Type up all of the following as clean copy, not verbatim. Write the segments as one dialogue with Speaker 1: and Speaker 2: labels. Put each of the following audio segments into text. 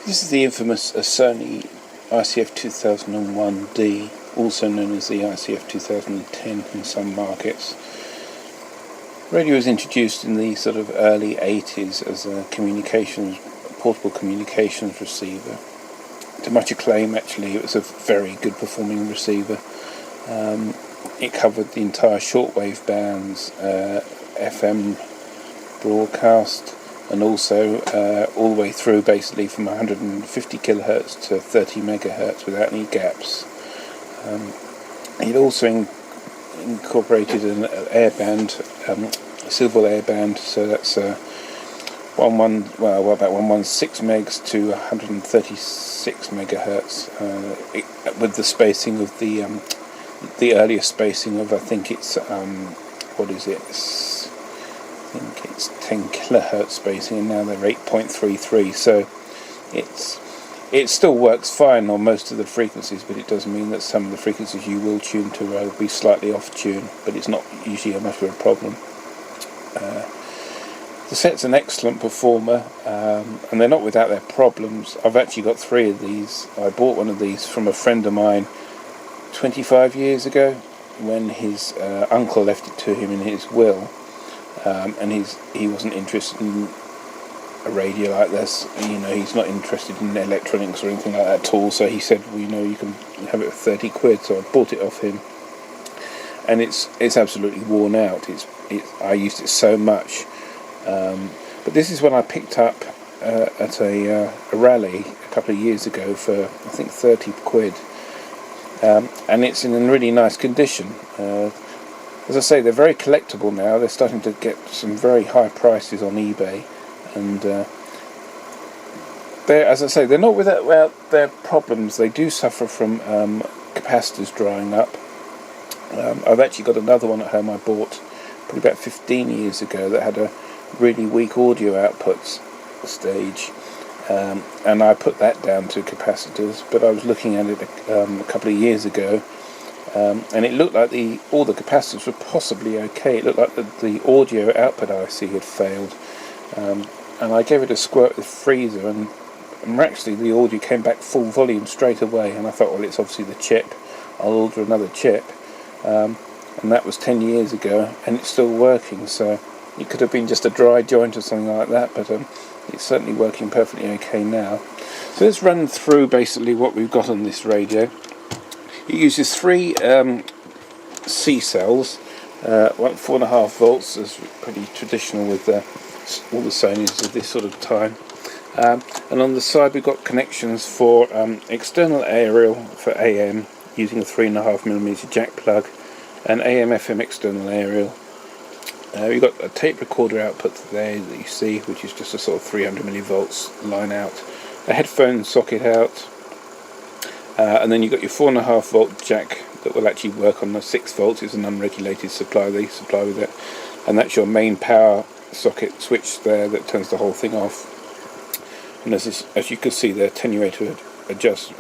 Speaker 1: This is the infamous Sony ICF-2001D, also known as the ICF-2010 in some markets. Radio was introduced in the sort of early 80s as a portable communications receiver. To much acclaim, actually, it was a very good performing receiver. It covered the entire shortwave bands, FM broadcast, and also all the way through, basically from 150 kilohertz to 30 megahertz without any gaps. It also incorporated an airband, silver airband, so that's about 116 megs to 136 megahertz, with the spacing of the earlier spacing of, I think it's I think it's 10 kilohertz spacing, and now they're 8.33. So it still works fine on most of the frequencies, but it does mean that some of the frequencies you will tune to will be slightly off tune, but it's not usually much of a problem. The set's an excellent performer, and they're not without their problems. I've actually got 3 of these. I bought one of these from a friend of mine 25 years ago when his uncle left it to him in his will, and he wasn't interested in a radio like this. He's not interested in electronics or anything like that at all, so he said, well, you can have it for 30 quid, so I bought it off him, and it's absolutely worn out. I used it so much, but this is when I picked up at a rally a couple of years ago for, I think, 30 quid, and it's in a really nice condition. As I say, they're very collectible now. They're starting to get some very high prices on eBay, and they're not without their problems. They do suffer from capacitors drying up. I've actually got another one at home I bought probably about 15 years ago that had a really weak audio output stage, and I put that down to capacitors. But I was looking at it a couple of years ago, and it looked like all the capacitors were possibly okay. It looked like the audio output IC had failed, and I gave it a squirt with freezer, and miraculously the audio came back full volume straight away. And I thought, well, it's obviously the chip. I'll order another chip, and that was 10 years ago, and it's still working. So it could have been just a dry joint or something like that, but it's certainly working perfectly okay now. So let's run through basically what we've got on this radio. It uses 3 C cells, 4.5 volts, is pretty traditional with all the Sonys of this sort of time. And on the side we've got connections for external aerial for AM using a 3.5mm jack plug, and AM/FM external aerial. We've got a tape recorder output there that you see, which is just a sort of 300 millivolts line out, a headphone socket out, and then you've got your 4.5 volt jack that will actually work on the 6 volts. It's an unregulated supply they supply with it, and that's your main power socket switch there that turns the whole thing off. And as you can see, the attenuator adjusts,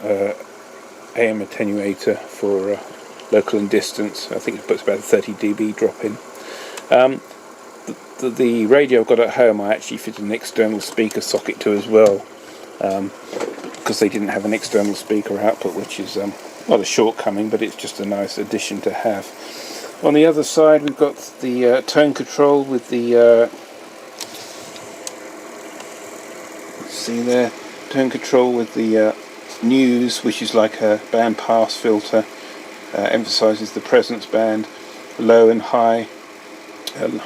Speaker 1: AM attenuator for local and distance. I think it puts about a 30 dB drop in. The radio I've got at home, I actually fitted an external speaker socket to as well, because they didn't have an external speaker output, which is not a shortcoming, but it's just a nice addition to have. On the other side we've got the tone control with the see there, tone control with the news, which is like a band pass filter, emphasises the presence band, low and high, and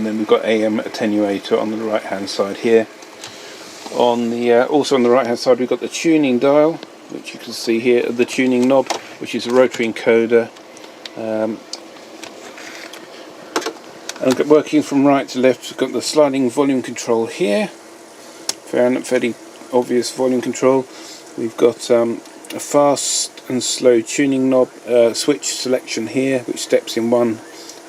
Speaker 1: then we've got AM attenuator on the right hand side here. On the also on the right hand side we've got the tuning dial, which you can see here, the tuning knob, which is a rotary encoder, and working from right to left we've got the sliding volume control here, fairly obvious volume control. We've got a fast and slow tuning knob switch selection here, which steps in one,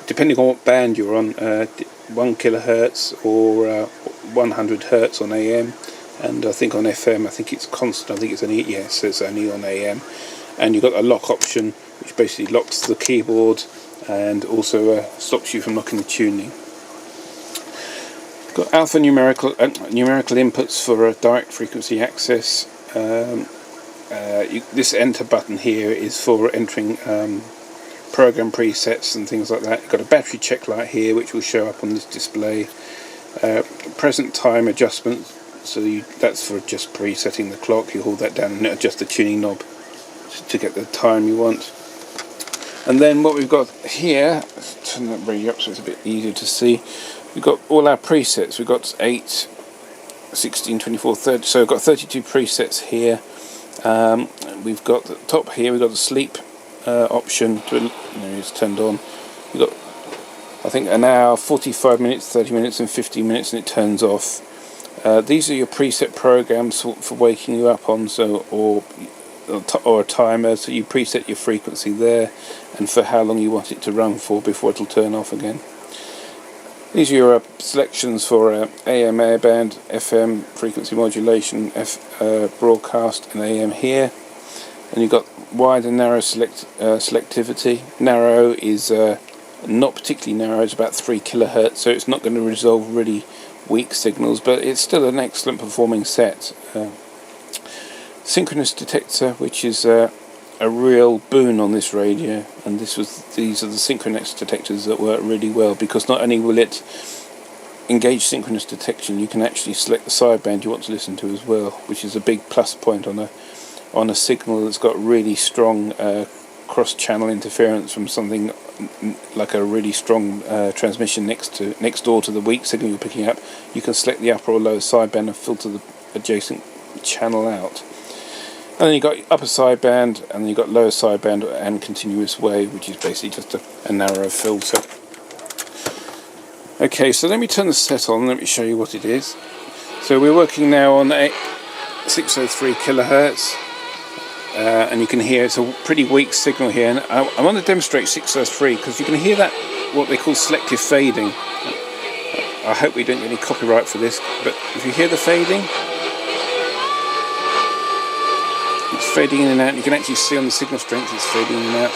Speaker 1: depending on what band you're on, 1 kilohertz or 100 hertz on AM, and I think on FM, I think it's constant. I think it's only, yes, it's only on AM. And you've got a lock option, which basically locks the keyboard and also stops you from locking the tuning. Got alpha numerical inputs for direct frequency access. This enter button here is for entering program presets and things like that. You've got a battery check light here which will show up on this display. Present time adjustment, so that's for just presetting the clock. You hold that down and adjust the tuning knob to get the time you want. And then what we've got here, let's turn that radio up so it's a bit easier to see. We've got all our presets. We've got 8, 16, 24, 30, so we've got 32 presets here. We've got the top here, we've got the sleep option, it's turned on. We've got, I think, an hour, 45 minutes, 30 minutes and 15 minutes, and it turns off. These are your preset programs for waking you up on, or a timer, so you preset your frequency there and for how long you want it to run for before it'll turn off again. These are your selections for AM airband, FM frequency modulation, broadcast, and AM here. And you've got wide and narrow selectivity. Narrow is not particularly narrow, it's about 3 kilohertz, so it's not going to resolve really weak signals, but it's still an excellent performing set. Synchronous detector, which is a real boon on this radio, and these are the synchronous detectors that work really well, because not only will it engage synchronous detection, you can actually select the sideband you want to listen to as well, which is a big plus point on a signal that's got really strong cross-channel interference from something like a really strong transmission next door to the weak signal you're picking up. You can select the upper or lower sideband and filter the adjacent channel out. And then you've got upper sideband, and then you've got lower sideband and continuous wave, which is basically just a narrow filter. Okay, so let me turn the set on, let me show you what it is. So we're working now on 603 kilohertz, and you can hear it's a pretty weak signal here. And I want to demonstrate 603 because you can hear that, what they call selective fading. I hope we don't get any copyright for this, but if you hear the fading, fading in and out. You can actually see on the signal strength it's fading in and out.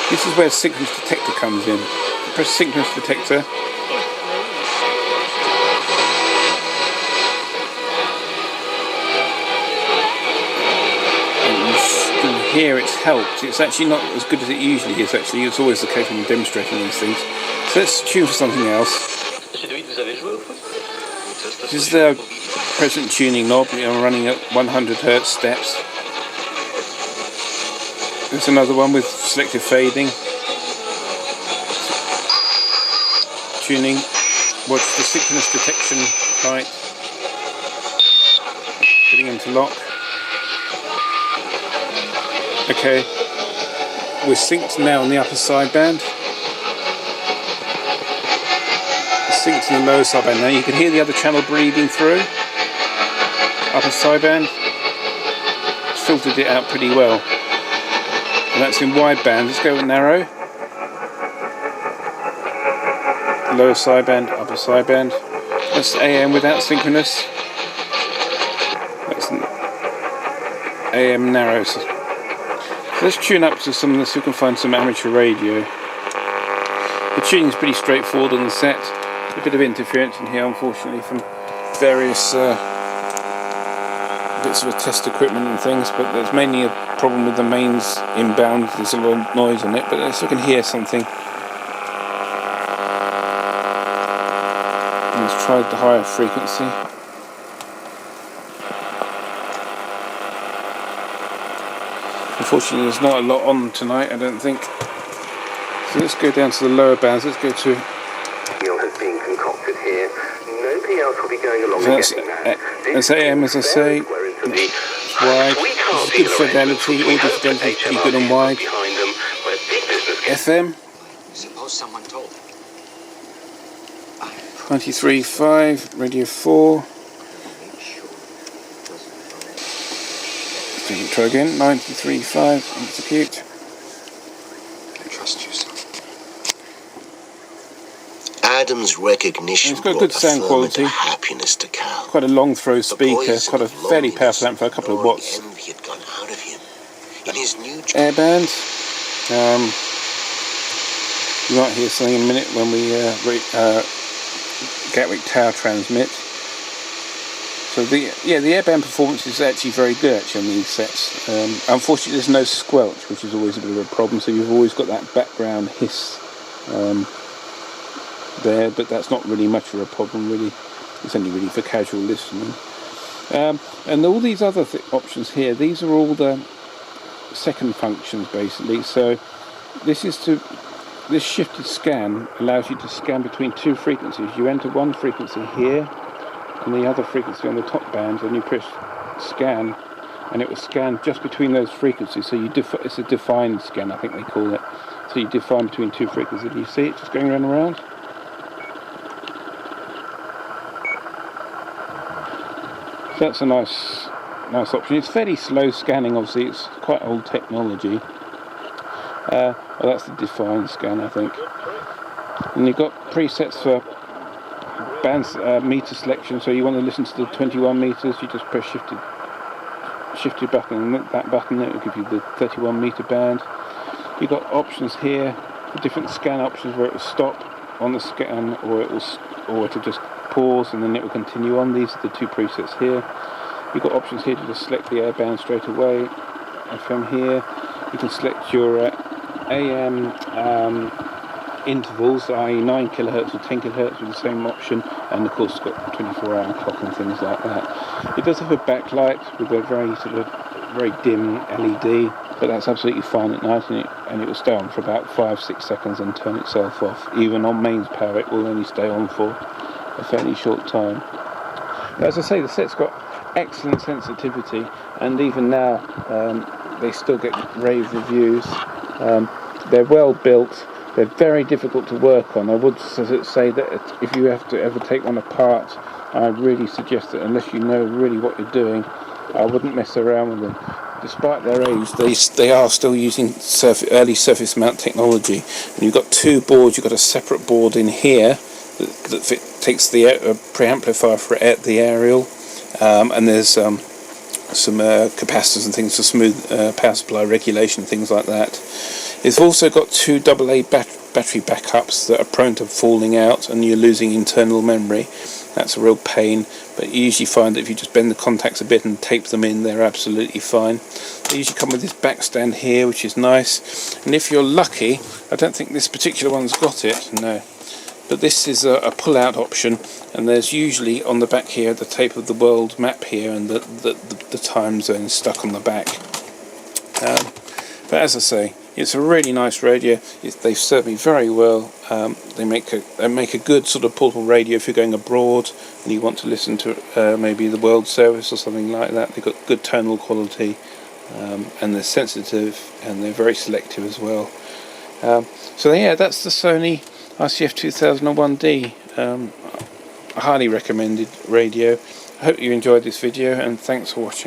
Speaker 1: This is where synchronous detector comes in. Press synchronous detector. And you can hear it's helped. It's actually not as good as it usually is. Actually, it's always the case when you're demonstrating these things. So let's tune for something else. This is the present tuning knob. I'm running at 100 Hz steps. There's another one with selective fading. Tuning. Watch the synchronous detection light. Getting into lock. Okay. We're synced now on the upper sideband. Synced in the lower sideband. Now you can hear the other channel breathing through. Upper sideband. It's filtered it out pretty well. And that's in wideband. Let's go with narrow. Lower sideband, upper sideband. That's AM without synchronous. That's AM narrow. So let's tune up to some of this so we can find some amateur radio. The tuning is pretty straightforward on the set. A bit of interference in here, unfortunately, from various bits of test equipment and things, but there's mainly a problem with the mains inbound. There's a lot of noise on it, but let's see if we can hear something. Let's try the higher frequency. Unfortunately, there's not a lot on tonight, I don't think. So let's go down to the lower bands. Let's go to.
Speaker 2: Has been concocted here. Nobody else will be going along
Speaker 1: So that's AM, as I say. It's wide. It's good fidelity. Audio fidelity is pretty good on wide. FM.
Speaker 3: Suppose someone told.
Speaker 1: 93.5, radio 4. Let's try again. 93.5. Execute.
Speaker 3: I trust you, son.
Speaker 4: Adam's recognition
Speaker 1: It's got
Speaker 4: brought
Speaker 1: good sound
Speaker 4: fulfillment
Speaker 1: quality.
Speaker 4: and happiness to Cal.
Speaker 1: Quite a long throw speaker.
Speaker 4: Poison
Speaker 1: Quite a
Speaker 4: of
Speaker 1: fairly
Speaker 4: loneliness
Speaker 1: powerful amp for a couple of
Speaker 4: gnawing
Speaker 1: watts.
Speaker 4: envy had gone out of him. In his new
Speaker 1: Airband. You might hear something in a minute when we Gatwick Tower transmit. So the Airband performance is actually very good on these sets. Unfortunately, there's no squelch, which is always a bit of a problem. So you've always got that background hiss there, but that's not really much of a problem. Really, it's only really for casual listening. And all these other options here, these are all the second functions basically. So this shifted scan allows you to scan between two frequencies. You enter one frequency here and the other frequency on the top band, and you press scan, and it will scan just between those frequencies. So it's a defined scan, I think they call it. So you define between two frequencies. Do you see it just going round and round? So that's a nice option. It's fairly slow scanning, obviously. It's quite old technology. Well, that's the defined scan, I think. And you've got presets for bands, meter selection. So you want to listen to the 21 meters, you just press shifted button, and that button, it will give you the 31 meter band. You've got options here, the different scan options, where it will stop on the scan, or it will just pause and then it will continue on. These are the two presets here. You've got options here to just select the airband straight away. FM here. You can select your AM intervals, i.e. 9 kHz or 10 kHz with the same option, and of course it's got 24-hour clock and things like that. It does have a backlight with a very dim LED, but that's absolutely fine at night, and it will stay on for about 5-6 seconds and turn itself off. Even on mains power it will only stay on for a fairly short time. But as I say, the set's got excellent sensitivity, and even now they still get rave reviews. They're well built. They're very difficult to work on. I would say that if you have to ever take one apart, I really suggest that unless you know really what you're doing, I wouldn't mess around with them. Despite their age, they are still using early surface mount technology. And you've got two boards. You've got a separate board in here that takes the preamplifier for the aerial, and there's some capacitors and things for smooth power supply regulation, things like that. It's also got two AA battery backups that are prone to falling out, and you're losing internal memory. That's a real pain, but you usually find that if you just bend the contacts a bit and tape them in, they're absolutely fine. They usually come with this back stand here, which is nice, and if you're lucky, I don't think this particular one's got it, no, but this is a pull-out option, and there's usually on the back here the tape of the world map here and the time zone stuck on the back. But as I say, it's a really nice radio. They've served me very well. They make a good sort of portable radio if you're going abroad and you want to listen to maybe the World Service or something like that. They've got good tonal quality, and they're sensitive, and they're very selective as well. So yeah, that's the Sony ICF-2001D. A highly recommended radio. I hope you enjoyed this video, and thanks for watching.